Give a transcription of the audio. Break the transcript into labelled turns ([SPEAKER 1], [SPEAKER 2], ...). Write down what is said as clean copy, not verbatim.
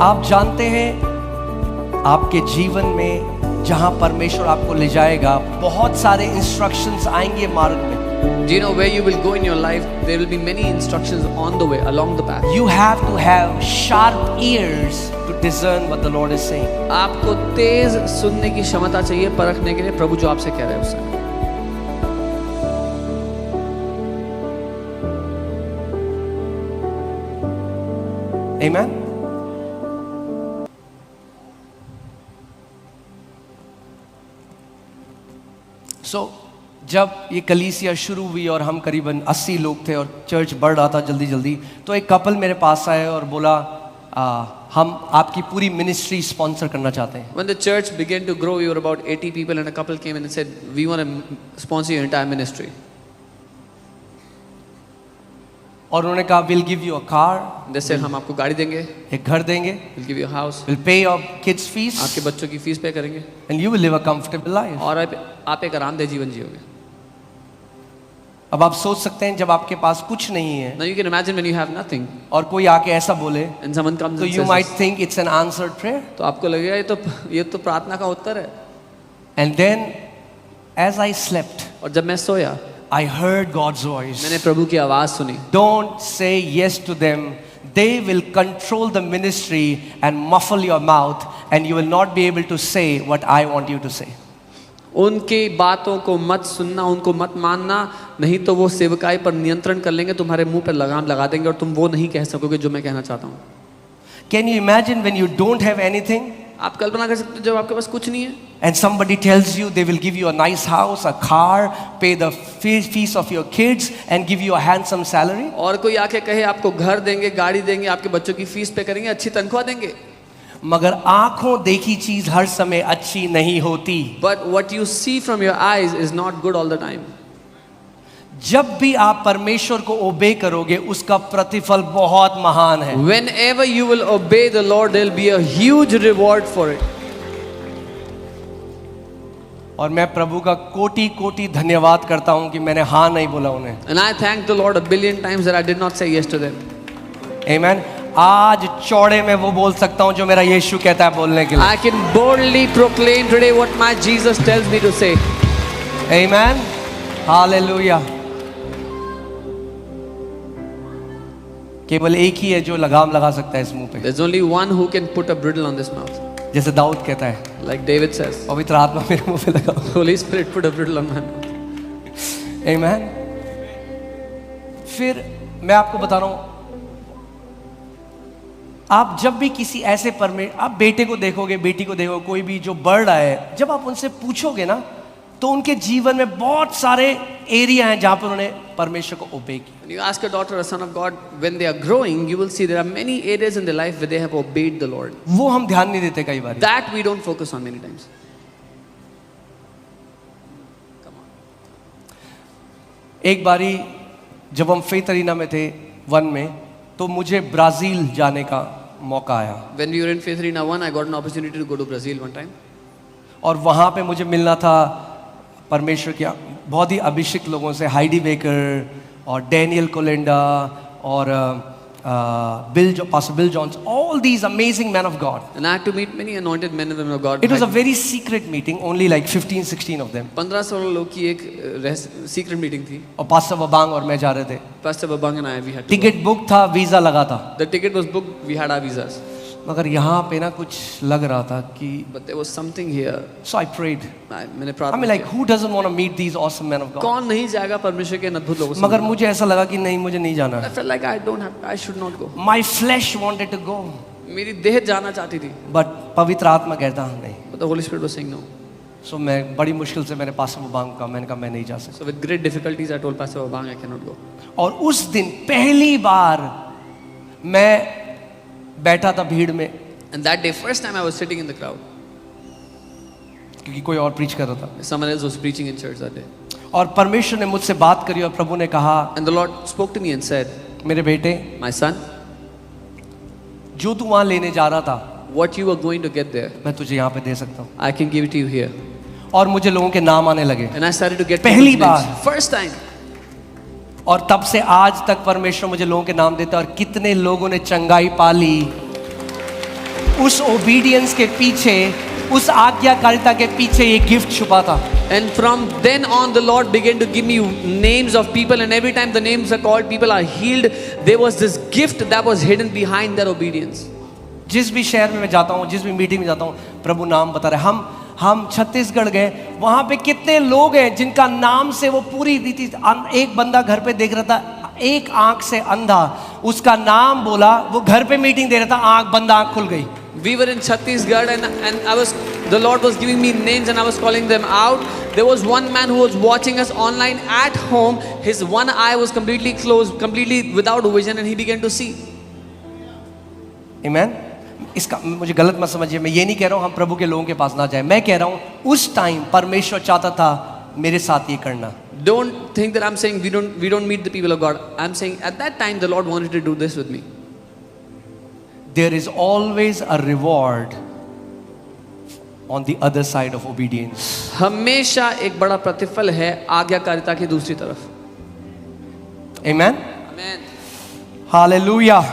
[SPEAKER 1] आप जानते हैं आपके जीवन में जहां परमेश्वर आपको ले जाएगा, बहुत सारे इंस्ट्रक्शंस आएंगे मार्ग में.
[SPEAKER 2] Do you know where you will go in your life? There will be many instructions on the way, along the path.
[SPEAKER 1] You have to have sharp ears to discern what the Lord is saying.
[SPEAKER 2] आपको तेज सुनने की क्षमता चाहिए परखने के लिए प्रभु जो आपसे कह रहे हैं उससे.
[SPEAKER 1] Amen. So, जब ये कलीसिया शुरू हुई और हम करीबन 80 लोग थे और चर्च बढ़ रहा था जल्दी जल्दी, तो एक कपल मेरे पास आए और बोला हम आपकी पूरी मिनिस्ट्री स्पॉन्सर करना चाहते हैं.
[SPEAKER 2] When the church began to grow, we were about 80 people, and a couple came in and said, "We want to sponsor your entire ministry."
[SPEAKER 1] और उन्होंने कहा, "We'll give you a car."
[SPEAKER 2] They said, हम आपको गाड़ी देंगे,
[SPEAKER 1] एक घर देंगे.
[SPEAKER 2] we'll give you a house,
[SPEAKER 1] "We'll pay your kids' fees."
[SPEAKER 2] आपके बच्चों की फीस पे करेंगे,
[SPEAKER 1] And you will live a comfortable life.
[SPEAKER 2] और आप एक आरामदेह जीवन जियोगे.
[SPEAKER 1] अब आप सोच सकते हैं जब आपके पास कुछ नहीं है
[SPEAKER 2] Now you can imagine when you have nothing,
[SPEAKER 1] और कोई आके ऐसा बोले,
[SPEAKER 2] and someone comes
[SPEAKER 1] तो
[SPEAKER 2] and
[SPEAKER 1] you
[SPEAKER 2] says
[SPEAKER 1] might
[SPEAKER 2] this,
[SPEAKER 1] think it's an answered prayer.
[SPEAKER 2] तो आपको लगेगा ये तो प्रार्थना का उत्तर है.
[SPEAKER 1] And then as I slept,
[SPEAKER 2] और जब मैं सोया,
[SPEAKER 1] I heard God's voice.
[SPEAKER 2] मैंने प्रभु की आवाज सुनी.
[SPEAKER 1] Don't say yes to them. They will control the ministry and muffle your mouth, and you will not be able to say what I want you to say.
[SPEAKER 2] उनकी बातों को मत सुनना, उनको मत मानना, नहीं तो वो सेवकाई पर नियंत्रण कर लेंगे, तुम्हारे मुंह पर लगाम लगा देंगे और तुम वो नहीं कह सकोगे जो मैं कहना चाहता हूँ.
[SPEAKER 1] Can you imagine when you don't have anything
[SPEAKER 2] आप कल्पना कर सकते हो जब आपके पास कुछ नहीं है
[SPEAKER 1] and somebody tells you they will give you a nice house, a car, pay the fees of your kids and give you a handsome salary?
[SPEAKER 2] और कोई आके कहे आपको घर देंगे, गाड़ी देंगे, आपके बच्चों की फीस पे करेंगे, अच्छी तनख्वाह देंगे.
[SPEAKER 1] मगर आंखों देखी चीज हर समय अच्छी नहीं होती.
[SPEAKER 2] But what you see from your eyes is not good all the time.
[SPEAKER 1] जब भी आप परमेश्वर को ओबे करोगे उसका प्रतिफल बहुत महान है.
[SPEAKER 2] Whenever you will obey the Lord, there will be a huge reward for it.
[SPEAKER 1] और मैं प्रभु का कोटि कोटि धन्यवाद करता हूं कि मैंने हाँ नहीं बोला उन्हें.
[SPEAKER 2] And I thank the Lord a billion times that I did not say yes to them.
[SPEAKER 1] Amen. आज चौड़े में वो बोल सकता हूं जो मेरा यीशु कहता है बोलने के लिए.
[SPEAKER 2] I can boldly proclaim today what my Jesus tells me to say.
[SPEAKER 1] Amen. Hallelujah. केवल एक ही है जो लगाम लगा सकता है इस मुंह पे.
[SPEAKER 2] There's only one who can put a bridle on this mouth.
[SPEAKER 1] जैसे दाऊद कहता है,
[SPEAKER 2] Like David says,
[SPEAKER 1] पवित्र आत्मा मेरे मुंह पे लगाओ.
[SPEAKER 2] Holy Spirit put a bridle on my mouth.
[SPEAKER 1] Amen. फिर मैं आपको बता रहा हूं, आप जब भी किसी ऐसे आप बेटे को देखोगे, बेटी को देखोगे, कोई भी जो बढ़ रहा है, जब आप उनसे पूछोगे ना तो उनके जीवन में बहुत सारे एरिया हैं जहां पर उन्होंने परमेश्वर को ओबे किया.
[SPEAKER 2] When you ask a daughter or son of God, when they are growing, you will see there are many areas in their life where they have obeyed the Lord.
[SPEAKER 1] वो हम ध्यान नहीं देते कई बार.
[SPEAKER 2] That we don't focus on many times. Come on.
[SPEAKER 1] एक बारी जब हम फेथ अरीना में थे 1 में, तो मुझे ब्राजील जाने का मौका आया.
[SPEAKER 2] When we were in Faith Arena 1, I got an opportunity to go to Brazil one time.
[SPEAKER 1] और वहाँ पे मुझे मिलना था परमेश्वर के बहुत ही अभिषेक लोगों से, हाइडी बेकर और डैनियल कोलेंडा और pastor Bill Johns, all these amazing men of God.
[SPEAKER 2] And I had to meet many anointed men and women of God.
[SPEAKER 1] It was a very secret meeting, only like 15-16 of them.
[SPEAKER 2] 15-16 लोग की एक secret meeting थी.
[SPEAKER 1] और pastor बबांग और मैं जा रहे थे.
[SPEAKER 2] Pastor Babang and I, we had to
[SPEAKER 1] ticket book था, वीजा लगा था.
[SPEAKER 2] The ticket was booked, we had our visas.
[SPEAKER 1] मगर यहाँ पे ना कुछ लग रहा था कि
[SPEAKER 2] But there was something here.
[SPEAKER 1] so I prayed.
[SPEAKER 2] मैंने
[SPEAKER 1] I
[SPEAKER 2] प्रार्थना
[SPEAKER 1] mean, like,
[SPEAKER 2] की.
[SPEAKER 1] who doesn't want to meet these awesome men of God?
[SPEAKER 2] कौन नहीं जाएगा परमेश्वर के अद्भुत लोगों से?
[SPEAKER 1] मगर मुझे ऐसा लगा कि नहीं, मुझे नहीं जाना.
[SPEAKER 2] I felt like I should not go.
[SPEAKER 1] My flesh wanted to go,
[SPEAKER 2] मेरी देह जाना चाहती थी.
[SPEAKER 1] but पवित्र आत्मा कहता नहीं.
[SPEAKER 2] But the Holy Spirit was saying no.
[SPEAKER 1] So मैं बड़ी मुश्किल से मैंने पास्टर बबांग का मैंने कहा मैं नहीं जा सकता.
[SPEAKER 2] So with great difficulties, I told Pastor Babang I cannot go.
[SPEAKER 1] और उस दिन पहली बार मैं बैठा था भीड़ में,
[SPEAKER 2] And that day, first time I was sitting in the crowd.
[SPEAKER 1] क्योंकि कोई और प्रीच कर रहा था.
[SPEAKER 2] Someone else was preaching in church that day.
[SPEAKER 1] और परमेश्वर ने मुझसे बात करी और प्रभु ने कहा,
[SPEAKER 2] And the Lord spoke to me and said,
[SPEAKER 1] मेरे बेटे,
[SPEAKER 2] my son,
[SPEAKER 1] जो तू वहां लेने जा रहा था,
[SPEAKER 2] what you are going to get there,
[SPEAKER 1] मैं तुझे यहाँ पे दे सकता हूँ.
[SPEAKER 2] I can give it to you here.
[SPEAKER 1] और मुझे लोगों के नाम आने लगे.
[SPEAKER 2] And I started to get
[SPEAKER 1] पहली
[SPEAKER 2] people's names.
[SPEAKER 1] बार.
[SPEAKER 2] First time.
[SPEAKER 1] और तब से आज तक परमेश्वर मुझे लोगों के नाम देता है और कितने लोगों ने चंगाई पाली. उस ओबीडियंस के पीछे, उस आज्ञाकारिता के पीछे ये गिफ्ट छुपा था।
[SPEAKER 2] And from then on, the Lord began to give me names of people, and every time the names are called, people are healed. There was this gift that was hidden behind their obedience.
[SPEAKER 1] जिस भी शहर में मैं जाता हूँ, जिस भी meeting में जाता हूँ, प्रभु नाम बता रहे। हम छत्तीसगढ़ गए, वहाँ पे कितने लोग हैं जिनका नाम से वो पूरी रीति। एक बंदा घर पे देख रहा था, एक आंख से अंधा, उसका नाम बोला, वो घर पे मीटिंग दे रहा था, आंख बंद, आंख खुल गई।
[SPEAKER 2] We were in Chhattisgarh, and the Lord was giving me names, and I was calling them out. There was one man who was watching us online at home. His one eye was completely closed, completely without vision, and he began to see.
[SPEAKER 1] Amen? इसका मुझे गलत मत समझिए, मैं ये नहीं कह रहा हूँ हम प्रभु के लोगों के पास ना जाए। मैं कह रहा हूँ उस टाइम परमेश्वर चाहता था मेरे साथ ये करना।
[SPEAKER 2] Don't think that I'm saying we don't meet the people of God. I'm saying at that time the Lord wanted to do this with me.
[SPEAKER 1] There is always a reward on the other side of obedience.
[SPEAKER 2] हमेशा एक बड़ा प्रतिफल है आज्ञाकारिता की दूसरी तरफ।
[SPEAKER 1] Amen?
[SPEAKER 2] Amen.
[SPEAKER 1] Hallelujah.